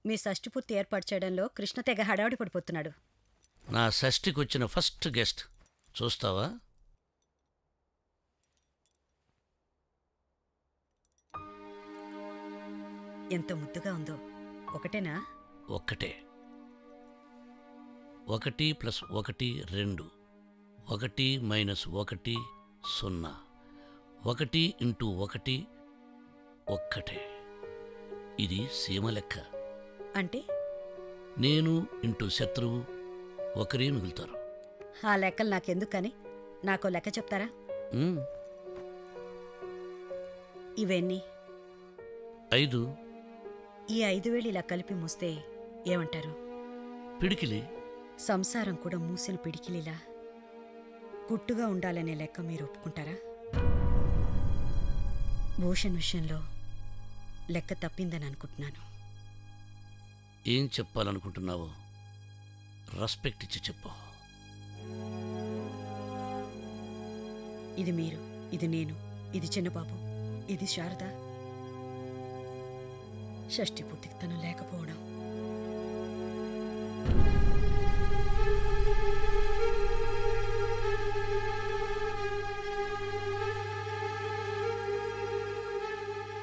మీ షష్ఠి పూర్తి ఏర్పాటు చేయడంలో కృష్ణ తెగ హడావుడి పడిపోతున్నాడు. నా షష్ఠికి వచ్చిన ఫస్ట్ గెస్ట్ చూస్తావా? ఎంత ముద్దుగా ఉందో. ఒకటేనా? ఒక్కటే. 1 + 1 2, 1 - 1 0, 1 × 1 ఒక్కటే. ఇది సీమ లెక్క. అంటే నేను ఇంటూ శత్రువు ఒకరే మిగులుతారు. ఆ లెక్కలు నాకెందుకని నాకో లెక్క చెప్తారా? ఇవన్నీ 5. ఈ 5,000 ఇలా కలిపి మూస్తే ఏమంటారు? పిడికిలి. సంసారం కూడా మూసిన పిడికిలిలా గుట్టుగా ఉండాలనే లెక్క మీరు ఒప్పుకుంటారా? భూషణ్ విషయంలో లెక్క తప్పిందని అనుకుంటున్నాను. ఏం చెప్పాలనుకుంటున్నావో రెస్పెక్ట్ ఇచ్చి చెప్పు. ఇది మీరు, ఇది నేను, ఇది చిన్నబాబు, ఇది శారద. షష్ఠి పూర్తికి తను లేకపోవడం.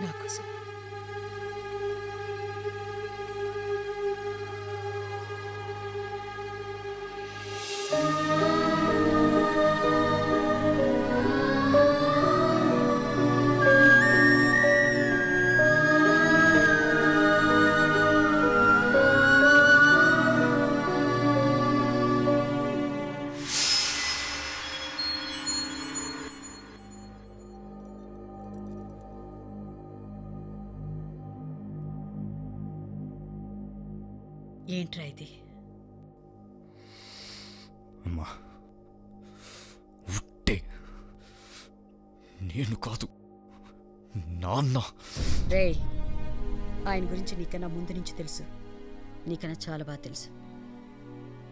నా కోసం ఏంట్రా ఇది? అమ్మా, ఉట్టే. నేను కాదు, నాన్న. రే, ఆయన గురించి నీకన్నా ముందు నుంచి తెలుసు. నీకన్నా చాలా బాగా తెలుసు.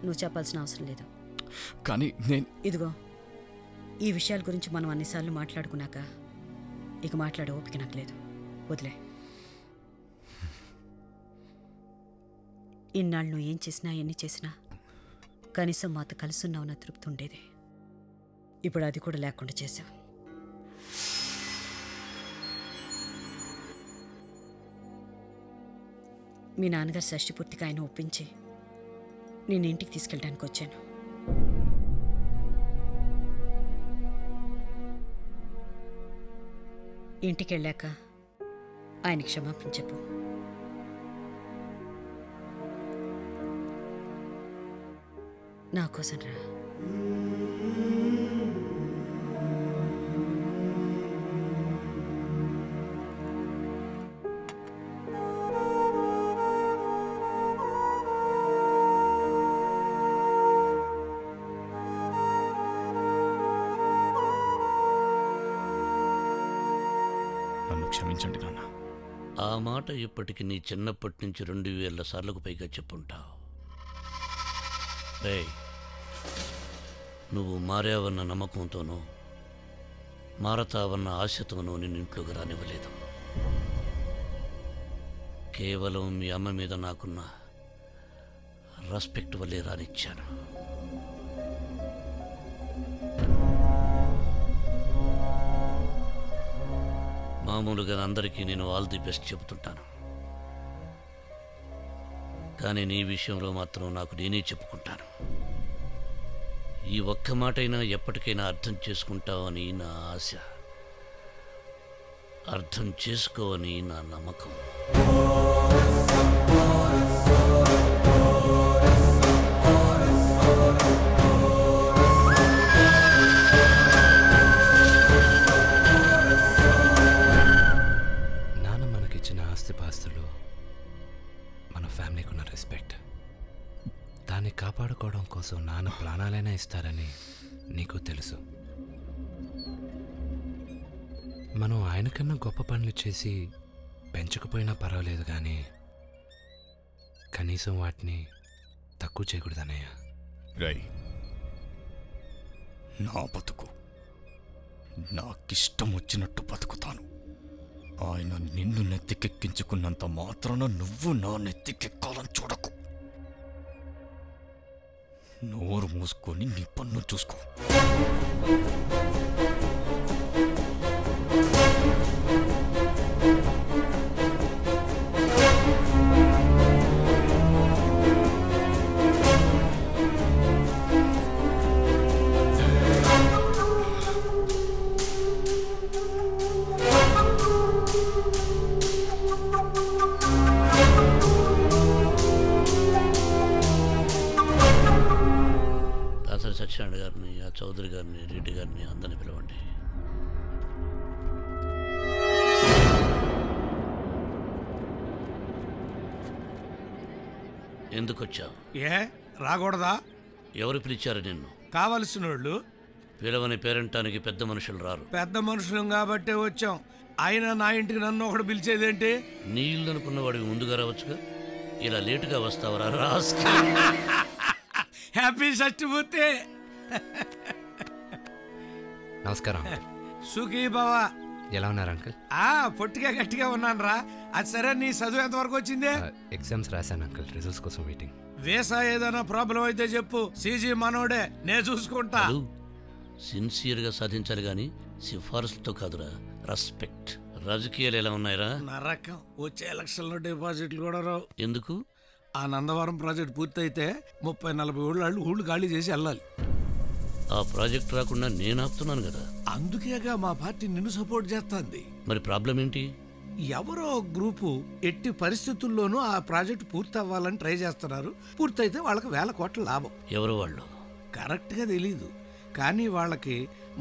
నువ్వు చెప్పాల్సిన అవసరం లేదు. కానీ నేను ఇదిగో, ఈ విషయాల గురించి మనం అన్నిసార్లు మాట్లాడుకున్నాక ఇక మాట్లాడే ఓపిక నాకు లేదు. వదిలే. ఇన్నాళ్ళు నువ్వు ఏం చేసినా ఎన్ని చేసినా కనీసం మాతో కలుసున్నావున్న తృప్తి ఉండేది. ఇప్పుడు అది కూడా లేకుండా చేశావు. మీ నాన్నగారు షష్ఠి పూర్తిగా ఆయన ఒప్పించి నేను ఇంటికి తీసుకెళ్ళడానికి వచ్చాను. ఇంటికి వెళ్ళాక ఆయనకి క్షమాపణ చెప్పు. నా కోసం రా. నన్ను క్షమించండి నాన్న. ఆ మాట ఇప్పటికి నీ చిన్నప్పటి నుంచి 2000 సార్లకు పైగా చెప్పుంటావు. రేయ్, నువ్వు మారావన్న నమ్మకంతోనో మారతావన్న ఆశతోనో నిన్ను ఇంట్లోకి రానివ్వలేదు. కేవలం మీ అమ్మ మీద నాకున్న రెస్పెక్ట్ వల్లే రానిచ్చాను. మామూలుగా అందరికీ నేను ఆల్ ది బెస్ట్ చెబుతుంటాను, కానీ నీ విషయంలో మాత్రం నాకు నేనే చెప్పుకుంటాను. ఈ ఒక్క మాటైనా ఎప్పటికైనా అర్థం చేసుకుంటావని నా ఆశ, అర్థం చేసుకోవని నా నమ్మకం. నాన్న మనకిచ్చిన ఆస్తిపాస్తులు మన ఫ్యామిలీకి ఉన్న రెస్పెక్ట్, దాన్ని కాపాడుకోవడం కోసం నాన్న ప్రాణాలైనా ఇస్తారని నీకు తెలుసు. మనం ఆయనకన్నా గొప్ప పనులు చేసి పెంచకపోయినా పర్వాలేదు, కానీ కనీసం వాటిని తక్కువ చేయకూడదన్నయ్య. రై, నా బతుకు నాకిష్టం వచ్చినట్టు బతుకుతాను. ఆయన నిన్ను నెత్తికెక్కించుకున్నంత మాత్రాన నువ్వు నా నెత్తికెక్కాలని చూడకు. నోరు మూసుకొని నీ పన్ను చూసుకో. సత్యనారాయణ గారిని, ఆ చౌదరి గారిని, రెడ్డి గారిని అందరిని పిలవండి. ఎందుకు వచ్చావు? రాకూడదా? ఎవరు పిలిచారు నిన్ను? కావలసిన వాళ్ళు. పిలవని పేరంటానికి పెద్ద మనుషులు రారు. పెద్ద మనుషులు కాబట్టే వచ్చాం. అయినా నా ఇంటికి నన్ను ఒకడు పిలిచేదేంటి? నీ ఇల్లు అనుకున్న వాడికి ముందుగా రావచ్చుగా. ఇలా లేటుగా వస్తావరా రాస్. హ్యాపీ షష్ఠిపూర్తి. నమస్కారం. సుఖీ బావా. ఎలా ఉన్నారు అంకుల్? పొట్టిగా గట్టిగా ఉన్నాను రా. అది సరే, నీ చదువు ఎంతవరకు వచ్చింది? ఎగ్జామ్స్ రాశాను అంకుల్, రిజల్ట్స్ కోసం వెయిటింగ్. వీసా ఏదైనా ప్రాబ్లం అయితే చెప్పు, సీజీ మనోడే, నేను చూసుకుంటా. సిన్సియర్గా సాధించాలి గాని సిఫారసులతో కాదురా, రెస్పెక్ట్. రాజకీయాలు ఎలా ఉన్నాయిరా? నరకం. వచ్చే ఎలక్షన్లో డిపాజిట్లు కూడా రావు. ఎందుకు? ఆ నందవరం ప్రాజెక్ట్ పూర్తయితే 30-40 ఊళ్ళు ఖాళీ చేసి వెళ్ళాలి. ఆ ప్రాజెక్ట్ రాకుండా నేను ఆపుతున్నాను కదా. అందుకేగా మా పార్టీ నిన్ను సపోర్ట్ చేస్తుంది. మరి ప్రాబ్లం ఏంటి? ఎవరో గ్రూపు ఎట్టి పరిస్థితుల్లోనూ ఆ ప్రాజెక్ట్ పూర్తి అవ్వాలని ట్రై చేస్తున్నారు. పూర్తయితే వాళ్ళకి 1000 కోట్ల లాభం. ఎవరు వాళ్ళు? కరెక్ట్గా తెలీదు, కానీ వాళ్ళకి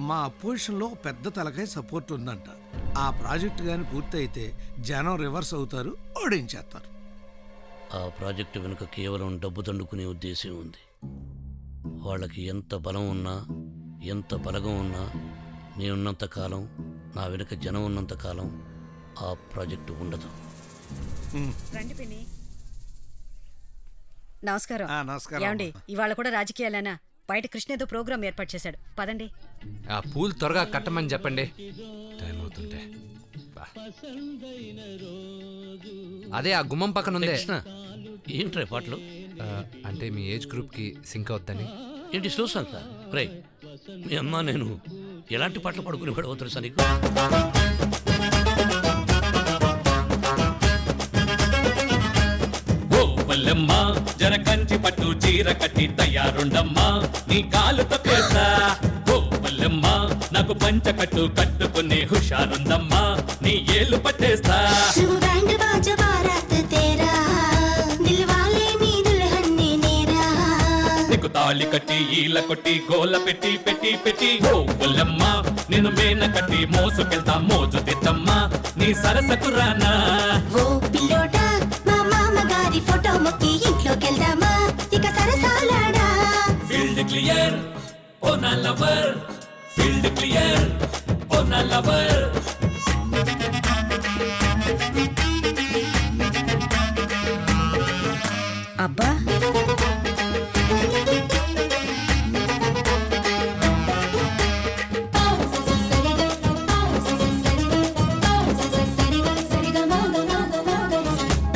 మా అపోజిషన్లో పెద్ద తలకాయ సపోర్ట్ ఉందంట. ఆ ప్రాజెక్ట్ కానీ పూర్తయితే జనం రివర్స్ అవుతారు, ఓడించేస్తారు. ఆ ప్రాజెక్టు వెనుక కేవలం డబ్బు దండుకునే ఉద్దేశం ఉంది. వాళ్ళకి ఎంత బలం ఉన్నా, ఎంత బలగం ఉన్నా, నేనున్నంత కాలం, నా వెనుక జనం ఉన్నంత కాలం ఆ ప్రాజెక్టు ఉండదు. నమస్కారం. ఏమండి, ఇవాళ కూడా రాజకీయాలేనా? బయట కృష్ణ ఏదో ప్రోగ్రామ్ ఏర్పాటు చేశాడు, పదండి. ఆ పూలు త్వరగా కట్టమని చెప్పండి, టైం అవుతుంటే. అదే ఆ గుమ్మం పక్కన ఉంది. ఏంట్రా పాటలు? అంటే మీ ఏజ్ గ్రూప్ కి సింక్ అవుద్దని. ఏంటి స్లో సాంగ్? రే, మీ అమ్మ నేను ఎలాంటి పాటలు పడుకుని కూడా తెలుసా నీకు? ఓవల్లమ్మా జర కంచి పట్టు చీర కట్టి తయారుండమ్మా, నీ కాలు తప్పేస్తా. ఓవల్లమ్మా నాకు పంచ కట్టు కట్టుకునే హుషారుందమ్మా, నీ ఏళ్ళు పట్టేస్తా. నీకు తాళి కట్టి ఈల కొట్టి గోల పెట్టి పెట్టి పెట్టి ఓవల్లమ్మా నిన్ను మేన కట్టి మోసుకెళ్తా మోజు తెచ్చమ్మా, నీ సరసకు రానా. ఫోటో మొక్కి ఇంట్లోకెళ్దామా, ఇక సరసాలాడా. ఫీల్డ్ క్లియర్ ఓ నా లవర్, ఫీల్డ్ క్లియర్ ఓ నా లవర్. అబ్బా,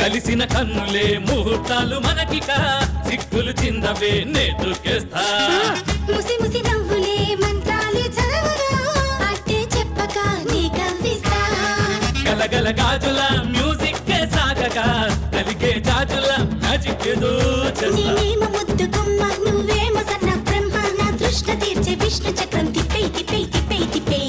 కలిసిన కన్నులే ముహూర్తాలు మనకిక, సిగ్గులు చిందవే నేతుకేస్తా. ముసి ముసి నవ్వులే మంత్రాలు చదవగా, అట్టే చెప్పక నీ కవ్విస్తా. గలగల గాజుల మ్యూజిక్ కే సాగగా, కలిగే జాజుల మ్యాజిక్ ఏదో చేస్తా. నేనేమో ముద్దు గుమ్మ, నువ్వేమో సన్న బ్రహ్మ, నా దృష్ట తీర్చే విష్ణు చక్రం తిప్పే తిప్పే తిప్పే తిప్పే.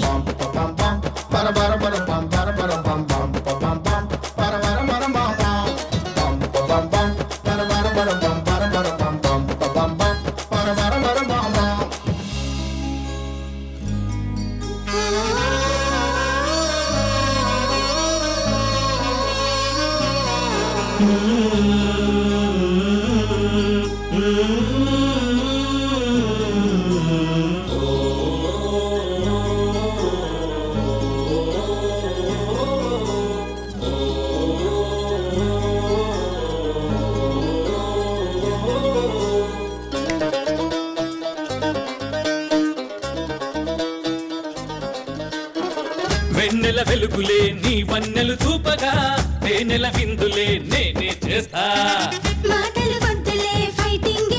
వెన్నెల వెలుగులే నీ వన్నెలు చూపగా నేనెల విందులే నేనే చేస్తా మాటలు వద్దులే ఫైటింగ్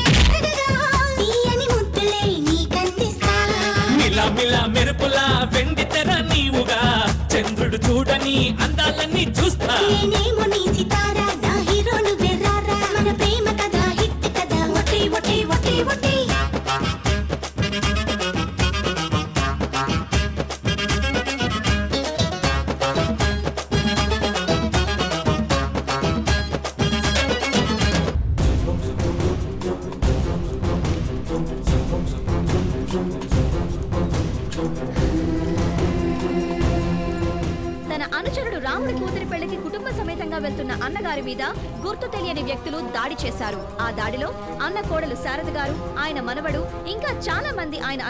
తీయని ముద్దులే నీకందిస్తా మిలా మిలా మెరుపులా వెండి తెర నీవుగా చంద్రుడు చూడని అందాలన్నీ చూస్తా నేనేమో నీ సితారా నా హీరో నువ్వే రారా మన ప్రేమ కథ హిట్ కథ ఒటే ఒటే ఒటే ఒటే తన అనుచరుడు రాముడి కూతురి పెళ్లికి కుటుంబ సమేతంగా వెళ్తున్న అన్నగారి మీద గుర్తు తెలియని వ్యక్తులు దాడి చేశారు. ఆ దాడిలో అన్న కోడలు శారద గారు, ఆయన మనవడు, ఇంకా చాలా మంది ఆయన